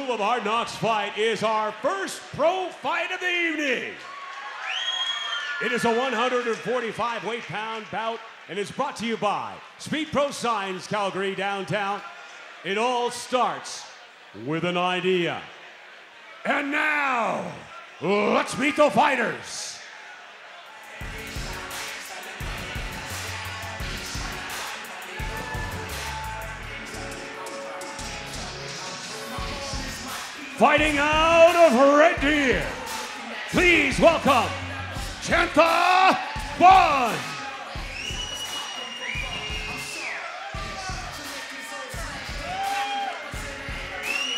School of Hard Knocks fight is our first pro fight of the evening. It is a 145 weight-pound bout and is brought to you by Speed Pro Signs, Calgary, downtown. It all starts with an idea. And now, let's meet the fighters. Fighting out of Red Deer, please welcome Chantha Bun.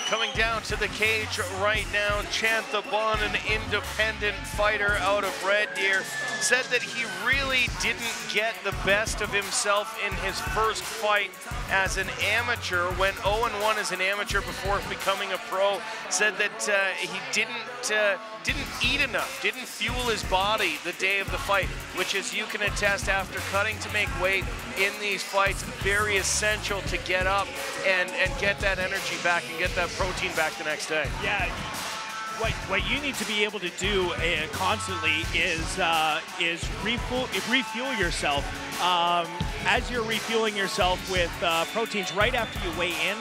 Coming down to the cage right now, Chantha Bun, an independent fighter out of Red Deer, said that he really didn't get the best of himself in his first fight as an amateur. Went 0-1 as an amateur before becoming a pro. Said that he didn't eat enough, didn't fuel his body the day of the fight, which, as you can attest, after cutting to make weight in these fights, very essential to get up and get that energy back and get that protein back the next day. Yeah. What you need to be able to do constantly is refuel yourself. As you're refueling yourself with proteins right after you weigh in,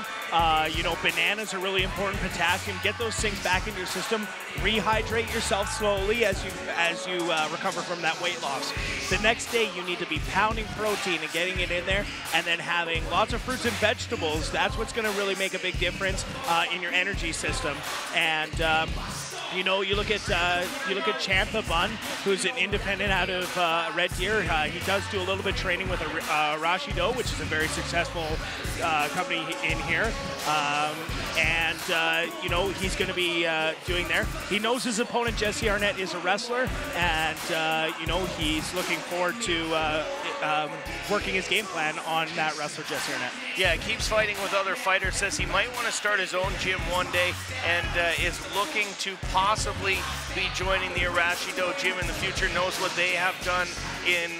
you know, bananas are really important, potassium. Get those things back in your system. Rehydrate yourself slowly as you recover from that weight loss. The next day, you need to be pounding protein and getting it in there, and then having lots of fruits and vegetables. That's what's going to really make a big difference in your energy system. And you know, you look at Chantha Bun, who's an independent out of Red Deer. He does do a little bit of training with Arnett, which is a very successful company in here. You know, he's going to be doing there. He knows his opponent, Jesse Arnett, is a wrestler, and you know, he's looking forward to working his game plan on that wrestler, Jesse Arnett. Yeah, he keeps fighting with other fighters, says he might want to start his own gym one day, and is looking to possibly be joining the Arnett gym in the future. Knows what they have done in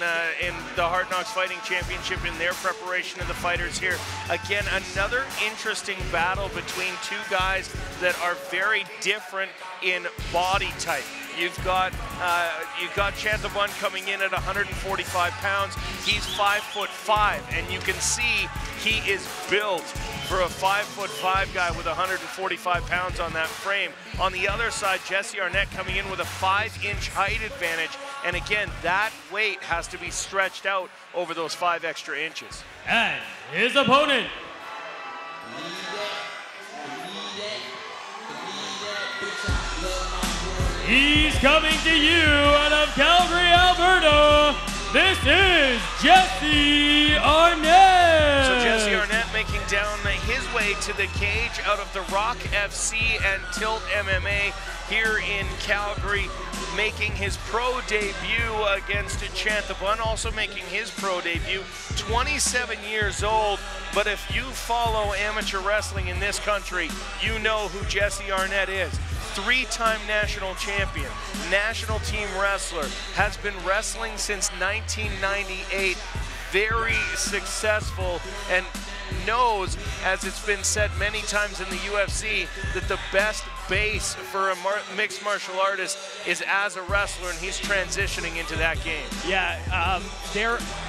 the Hard Knocks Fighting Championship in their preparation of the fighters here. Again, another interesting battle between two guys that are very different in body type. You've got Chantha Bun coming in at 145 pounds. He's 5'5", and you can see he is built for a 5'5" guy with 145 pounds on that frame. On the other side, Jesse Arnett coming in with a 5-inch height advantage, and again, that weight has to be stretched out over those 5 extra inches. And his opponent, he's coming to you out of Calgary, Alberta. This is Jesse Arnett. So Jesse Arnett making down his way to the cage out of the Rock FC and Tilt MMA here in Calgary, making his pro debut against Chantha Bun, also making his pro debut, 27 years old. But if you follow amateur wrestling in this country, you know who Jesse Arnett is. 3-time national champion, national team wrestler, has been wrestling since 1998, very successful, and knows, as it's been said many times in the UFC, that the best base for a mixed martial artist is as a wrestler, and he's transitioning into that game. Yeah,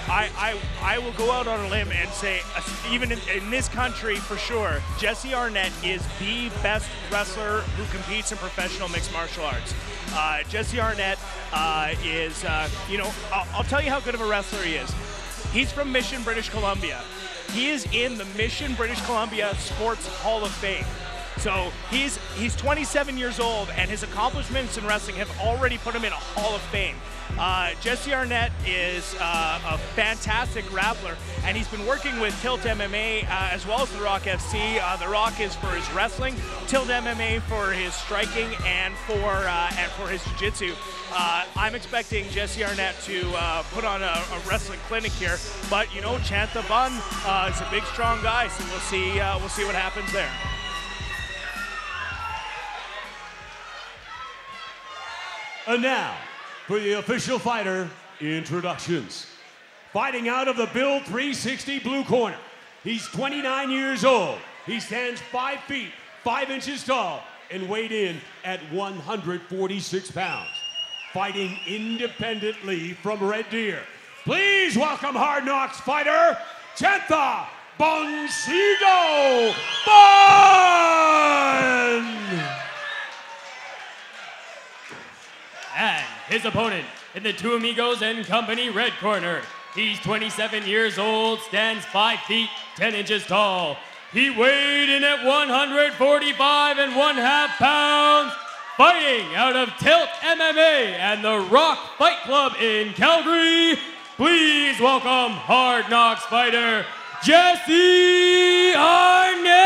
I will go out on a limb and say, even in this country for sure, Jesse Arnett is the best wrestler who competes in professional mixed martial arts. Jesse Arnett is, you know, I'll tell you how good of a wrestler he is. He's from Mission, British Columbia. He is in the Mission, British Columbia Sports Hall of Fame. So he's 27 years old, and his accomplishments in wrestling have already put him in a Hall of Fame. Jesse Arnett is a fantastic grappler, and he's been working with Tilt MMA as well as the Rock FC. The Rock is for his wrestling, Tilt MMA for his striking, and for his jiu-jitsu. I'm expecting Jesse Arnett to put on a wrestling clinic here, but you know, Chantha Bun is a big, strong guy, so we'll see what happens there. And now, for the official fighter introductions. Fighting out of the Build 360 blue corner. He's 29 years old. He stands 5 feet, 5 inches tall and weighed in at 146 pounds. Fighting independently from Red Deer, please welcome Hard Knocks fighter, Chantha Bun. And his opponent in the Two Amigos and Company red corner. He's 27 years old, stands 5 feet, 10 inches tall. He weighed in at 145 1/2 pounds, fighting out of Tilt MMA and the Rock Fight Club in Calgary. Please welcome Hard Knocks fighter, Jesse Arnett.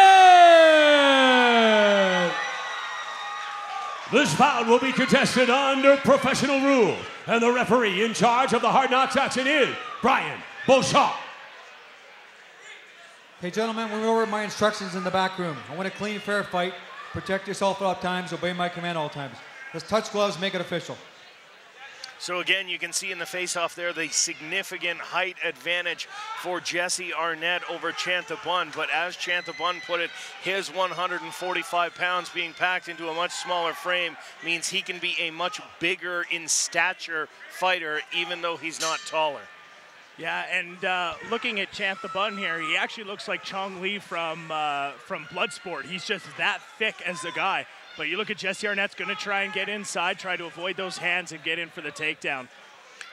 This bout will be contested under professional rules, and the referee in charge of the Hard Knocks action is Brian Beauchamp. Hey gentlemen, we went over my instructions in the back room. I want a clean, fair fight. Protect yourself at all times, obey my command all times. Let's touch gloves, make it official. So again, you can see in the face-off there the significant height advantage for Jesse Arnett over Chantha Bun. But as Chantha Bun put it, his 145 pounds being packed into a much smaller frame means he can be a much bigger in stature fighter, even though he's not taller. Yeah, and looking at Chantha Bun here, he actually looks like Chong Li from Bloodsport. He's just that thick as a guy. But you look at Jesse Arnett's going to try and get inside, try to avoid those hands and get in for the takedown.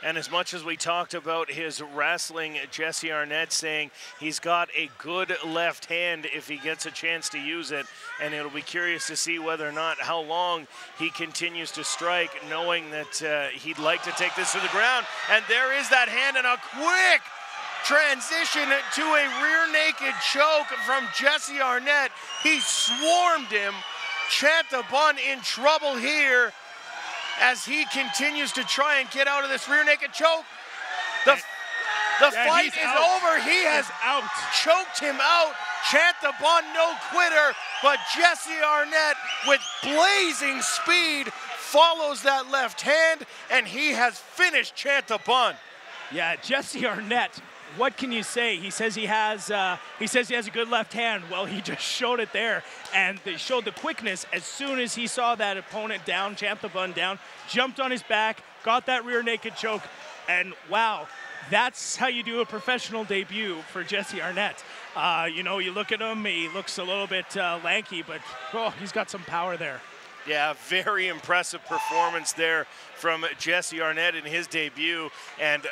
And as much as we talked about his wrestling, Jesse Arnett saying he's got a good left hand if he gets a chance to use it. And it'll be curious to see whether or not how long he continues to strike, knowing that he'd like to take this to the ground. And there is that hand and a quick transition to a rear naked choke from Jesse Arnett. He swarmed him. Chantha Bun in trouble here as he continues to try and get out of this rear naked choke. The fight is over. He has choked him out. Chantha Bun no quitter, but Jesse Arnett with blazing speed follows that left hand, and he has finished Chantha Bun. Yeah, Jesse Arnett, what can you say? He says he has a good left hand. Well, he just showed it there, and they showed the quickness as soon as he saw that opponent down, Chantha Bun down, jumped on his back, got that rear naked choke, and wow, that's how you do a professional debut for Jesse Arnett. You know, you look at him, he looks a little bit lanky, but oh, he's got some power there. Yeah, very impressive performance there from Jesse Arnett in his debut, and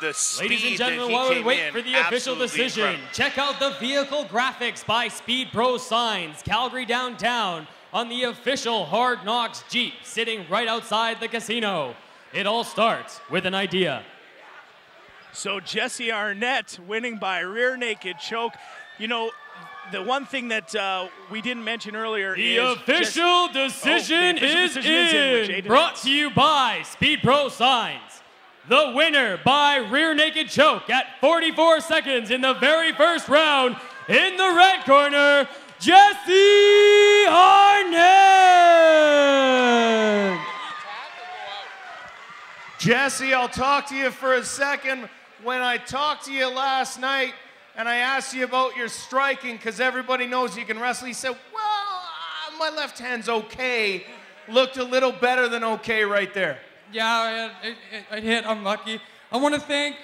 the speed Ladies and gentlemen, that while he we came wait in, for the official decision, incredible. check out the vehicle graphics by Speed Pro Signs, Calgary downtown, on the official Hard Knocks Jeep, sitting right outside the casino. It all starts with an idea. So Jesse Arnett winning by rear naked choke. You know, the one thing that we didn't mention earlier the is official decision is in. Brought to you by Speed Pro Signs. The winner by rear naked choke at 44 seconds in the very first round, in the red corner, Jesse Arnett. Jesse, I'll talk to you for a second. When I talked to you last night and I asked you about your striking, because everybody knows you can wrestle, you said, well, my left hand's okay. Looked a little better than okay right there. Yeah, I hit unlucky. I want to thank,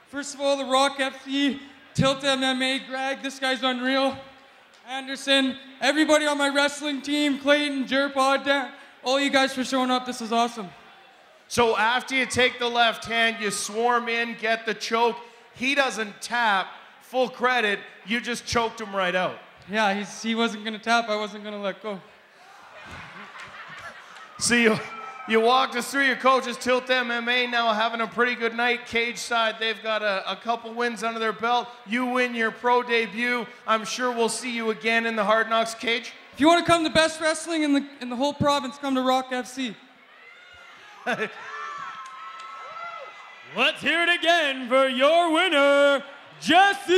first of all, the Rock FC, Tilt MMA, Greg, this guy's unreal, Anderson, everybody on my wrestling team, Clayton, Jerpod, Dan, all you guys for showing up. This is awesome. So after you take the left hand, you swarm in, get the choke. He doesn't tap. Full credit, you just choked him right out. Yeah, he wasn't going to tap. I wasn't going to let go. So you walked us through your coaches, Tilt MMA, now having a pretty good night. Cage side, they've got a couple wins under their belt. You win your pro debut. I'm sure we'll see you again in the Hard Knocks cage. If you want to come to best wrestling in the whole province, come to Rock FC. Let's hear it again for your winner, Jesse